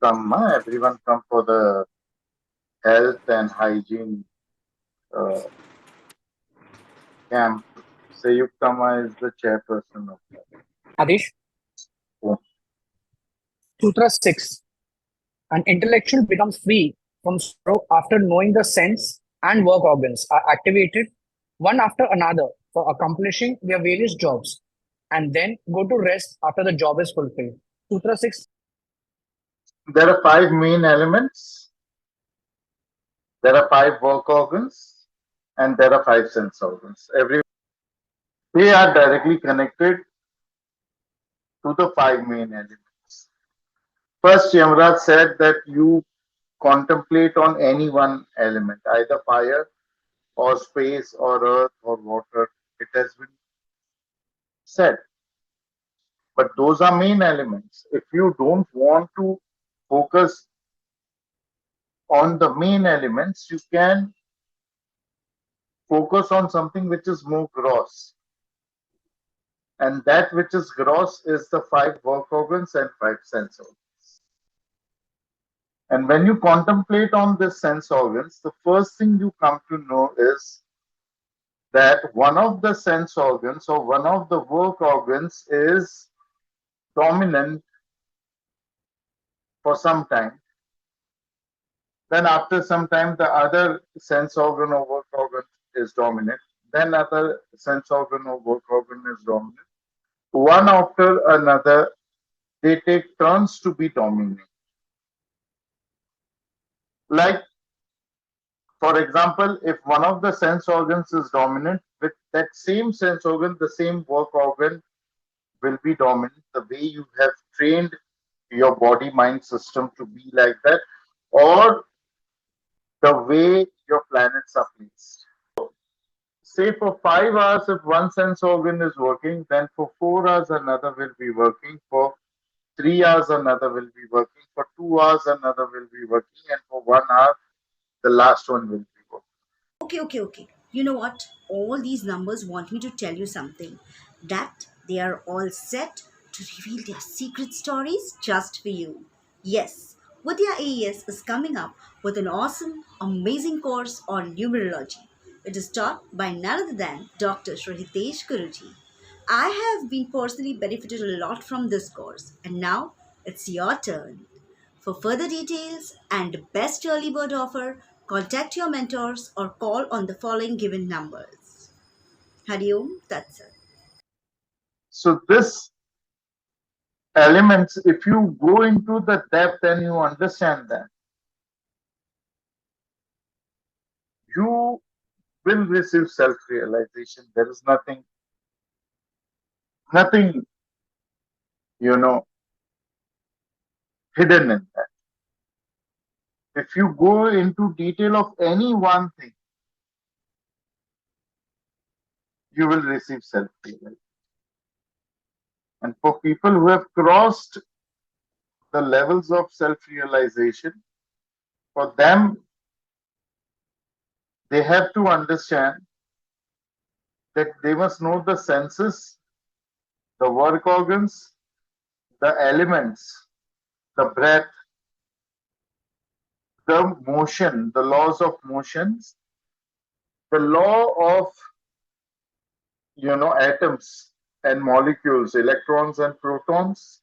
everyone come for the health and hygiene uh, camp. Sayuktama is the chairperson of Adish, that. Sutra 6. An intellectual becomes free from sorrow after knowing the sense and work organs are activated one after another for accomplishing their various jobs and then go to rest after the job is fulfilled. Sutra 6. There are five main elements, there are five work organs, and there are five sense organs. They are directly connected to the five main elements. First, Yamaraj said that you contemplate on any one element, either fire or space or earth or water. It has been said. But those are main elements. If you don't want to focus on the main elements, you can focus on something which is more gross. And that which is gross is the five work organs and five sense organs. And when you contemplate on the sense organs, the first thing you come to know is that one of the sense organs or one of the work organs is dominant for some time. Then after some time, the other sense organ or work organ is dominant. Then other sense organ or work organ is dominant. One after another, they take turns to be dominant. Like, for example, if one of the sense organs is dominant, with that same sense organ, the same work organ will be dominant. The way you have trained your body mind system to be like that, or the way your planets are placed. Say for 5 hours, if one sense organ is working, then for 4 hours another will be working, for 3 hours another will be working, for 2 hours another will be working, and for 1 hour the last one will be working. Okay. You know what? All these numbers want me to tell you something, that they are all set to reveal their secret stories just for you. Yes, Vidya AES is coming up with an awesome, amazing course on numerology. It is taught by none other than Dr. Shrihitesh Guruji. I have been personally benefited a lot from this course, and now it's your turn. For further details and best early bird offer, contact your mentors or call on the following given numbers. Hariom, that's it. So this elements, if you go into the depth and you understand that, you will receive self-realization. There is nothing, you know, hidden in that. If you go into detail of any one thing, you will receive self-realization. And for people who have crossed the levels of self-realization, for them, they have to understand that they must know the senses, the work organs, the elements, the breath, the motion, the laws of motions, the law of atoms and molecules, electrons and protons.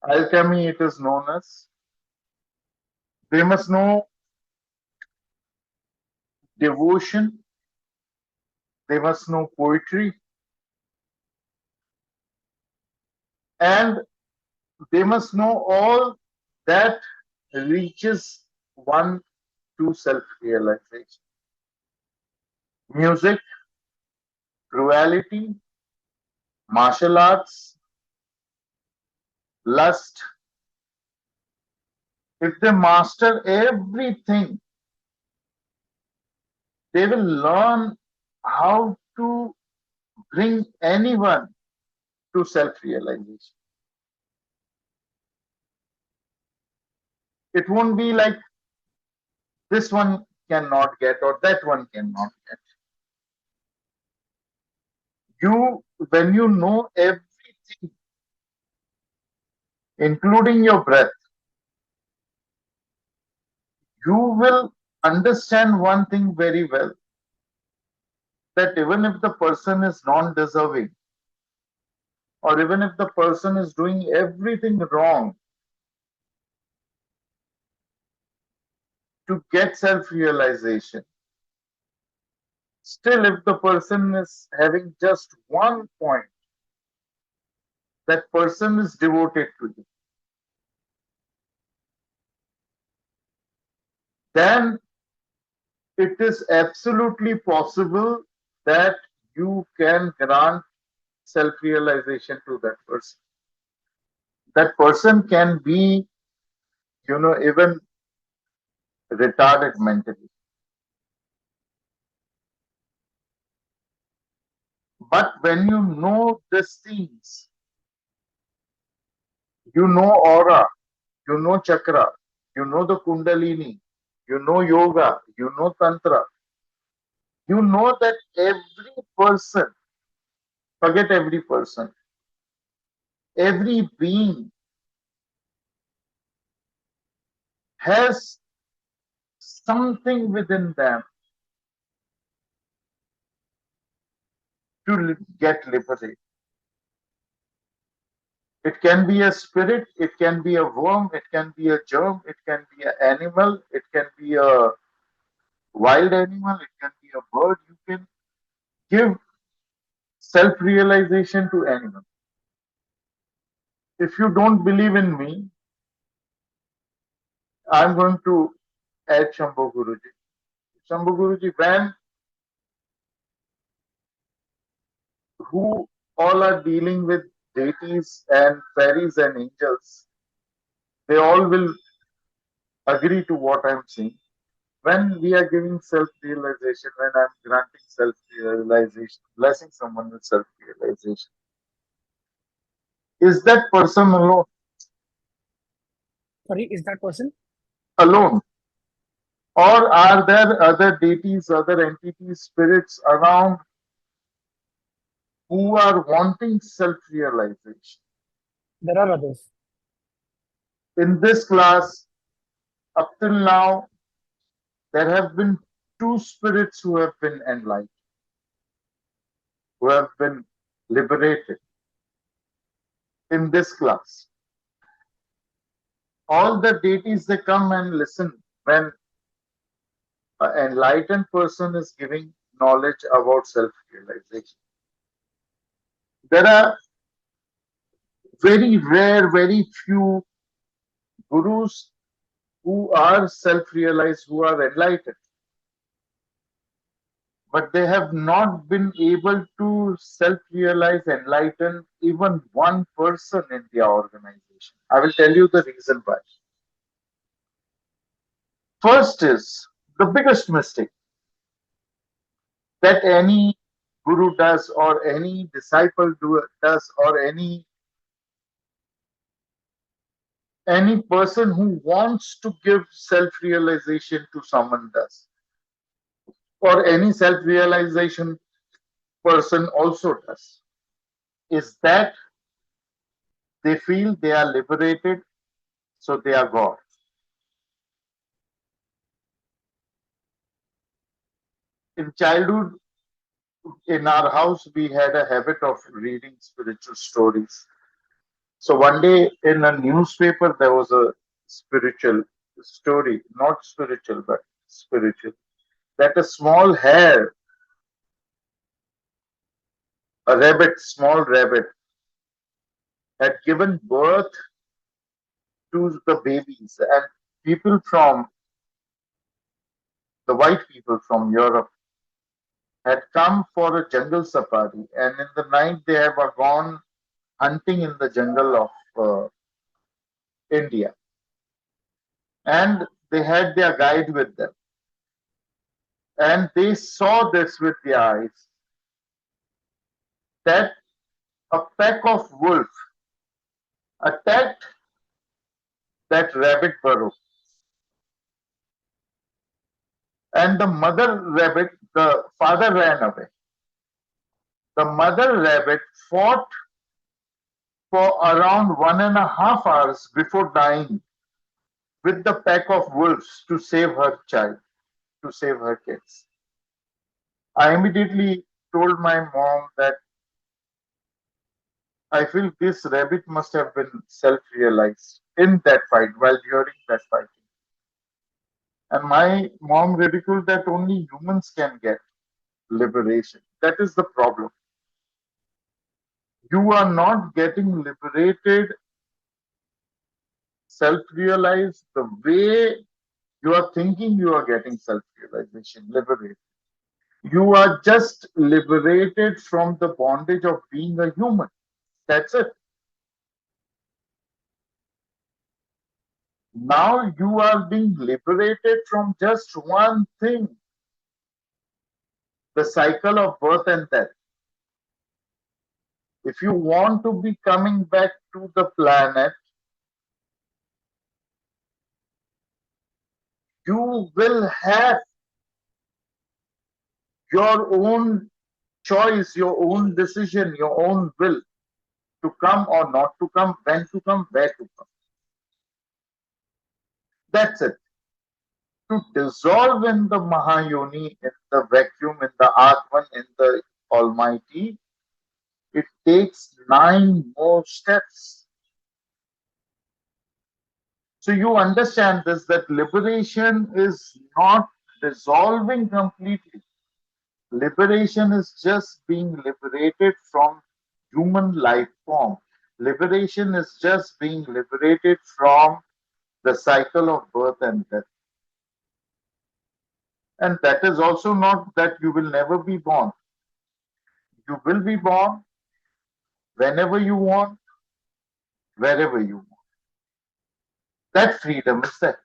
Alchemy, it is known as. They must know devotion. They must know poetry, and they must know all that reaches one to self-realization. Music, cruelty, martial arts, lust. If they master everything, they will learn how to bring anyone to self-realization. It won't be like this one cannot get or that one cannot get. When you know everything, including your breath, you will understand one thing very well, that even if the person is non-deserving, or even if the person is doing everything wrong to get self-realization, still if the person is having just one point, that person is devoted to you, then it is absolutely possible that you can grant self-realization to that person. That person can be, even retarded mentally. But when you know these things, you know aura, you know chakra, you know the kundalini, you know yoga, you know tantra, you know that every person, forget every person, every being has something within them to get liberated. It can be a spirit, it can be a worm, it can be a germ, it can be an animal, it can be a wild animal, it can be a bird. You can give self realization to anyone. If you don't believe in me, I'm going to add Shambhu Guruji. Shambhu Guruji, when who all are dealing with deities and fairies and angels, they all will agree to what I'm saying. When we are giving self-realization, when I'm granting self-realization, blessing someone with self-realization, is that person alone? Sorry, is that person? Alone? Or are there other deities, other entities, spirits around who are wanting self-realization? There are others. In this class, up till now, there have been two spirits who have been enlightened, who have been liberated in this class. All the deities, they come and listen when an enlightened person is giving knowledge about self-realization. There are very rare, very few gurus who are self-realized, who are enlightened, but they have not been able to self-realize, enlighten even one person in their organization. I will tell you the reason why. First is the biggest mistake that any guru does, or any disciple does, or any person who wants to give self-realization to someone does, or any self-realization person also does, is that they feel they are liberated, so they are God. In childhood, in our house, we had a habit of reading spiritual stories. So one day in a newspaper, there was a spiritual story, not spiritual, but spiritual, that a small hare, a rabbit, small rabbit, had given birth to the babies, and people from the white people from Europe had come for a jungle safari, and in the night they have gone hunting in the jungle of India, and they had their guide with them, and they saw this with their eyes, that a pack of wolves attacked that rabbit burrow, and the mother rabbit, the father ran away. The mother rabbit fought for around 1.5 hours before dying with the pack of wolves to save her child, to save her kids. I immediately told my mom that I feel this rabbit must have been self realized in that fight while during that fighting. And my mom ridiculed that only humans can get liberation. That is the problem. You are not getting liberated, self realized the way you are thinking you are getting self realization, liberated. You are just liberated from the bondage of being a human. That's it. Now you are being liberated from just one thing, the cycle of birth and death. If you want to be coming back to the planet, you will have your own choice, your own decision, your own will to come or not to come, when to come, where to come. That's it. To dissolve in the Mahayoni, in the vacuum, in the Atman, in the Almighty, it takes 9 more steps. So you understand this, that liberation is not dissolving completely. Liberation is just being liberated from human life form. Liberation is just being liberated from the cycle of birth and death. And that is also not that you will never be born. You will be born whenever you want, wherever you want. That freedom is there.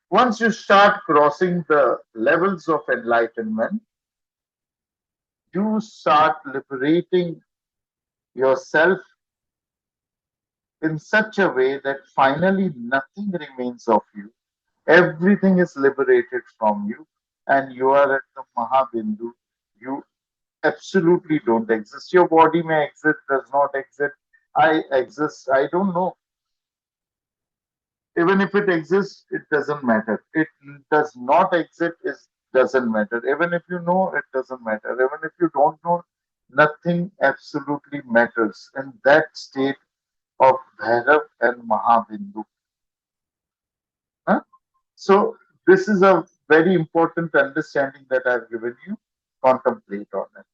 Once you start crossing the levels of enlightenment, you start liberating yourself in such a way that finally nothing remains of you. Everything is liberated from you, and you are at the Mahabindu. You absolutely don't exist. Your body may exist, does not exist. I exist. I don't know. Even if it exists, it doesn't matter. It does not exist, it doesn't matter. Even if you know, it doesn't matter. Even if you don't know, nothing absolutely matters in that state of Bhairav and Mahabindu. Huh? So this is a very important understanding that I've given you. Contemplate on it.